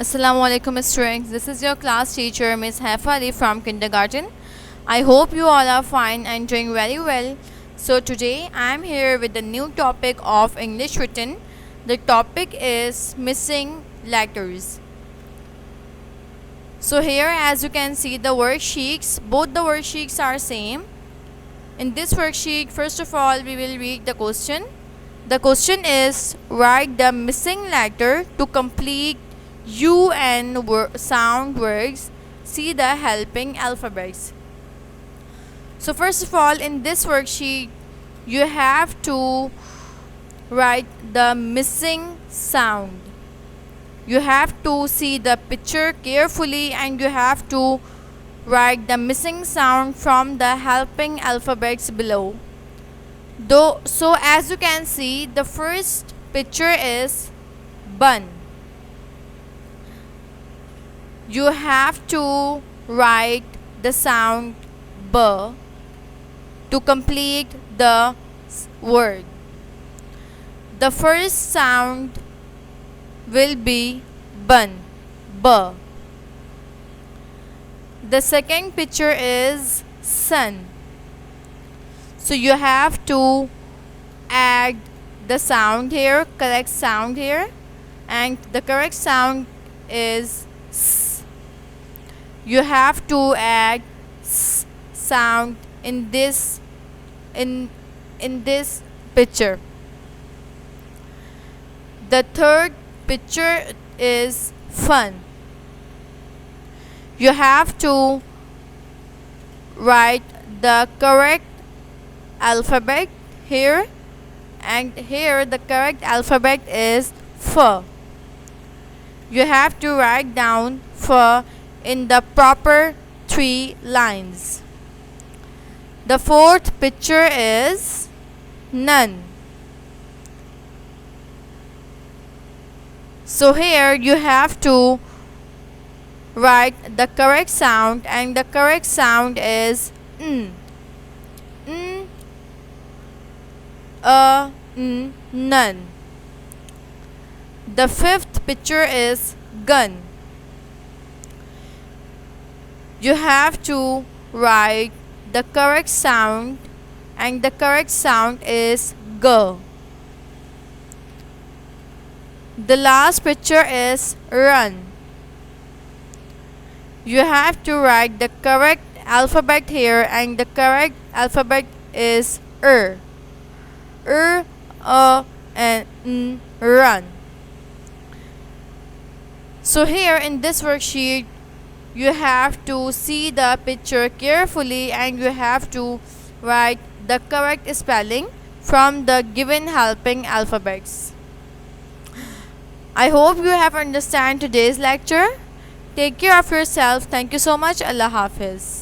Assalamu alaikum students. This is your class teacher Miss Haifa Ali from kindergarten. I hope you all are fine and doing very well. So today I am here with the new topic of English written. The topic is missing letters. So here as you can see the worksheets, both the worksheets are same. In this worksheet, first of all we will read the question. The question is write the missing letter to complete UN sound words. See the helping alphabets. So first of all in this worksheet you have to write the missing sound. You have to see the picture carefully and you have to write the missing sound from the helping alphabets below. So as you can see the first picture is bun. You have to write the sound b to complete the word. The first sound will be bun, b. The second picture is sun. So you have to add the sound here, correct sound here, and the correct sound is s. You have to add s sound in this picture. The third picture is fun. You have to write the correct alphabet here, and here the correct alphabet is f. You have to write down f in the proper 3 lines. The fourth picture is none. So here you have to write the correct sound, and the correct sound is n. N, none. The fifth picture is gun. You have to write the correct sound, and the correct sound is g. The last picture is run. You have to write the correct alphabet here, and the correct alphabet is and n, run. So here in this worksheet you have to see the picture carefully and you have to write the correct spelling from the given helping alphabets. I hope you have understand today's lecture. Take care of yourself. Thank you so much. Allah Hafiz.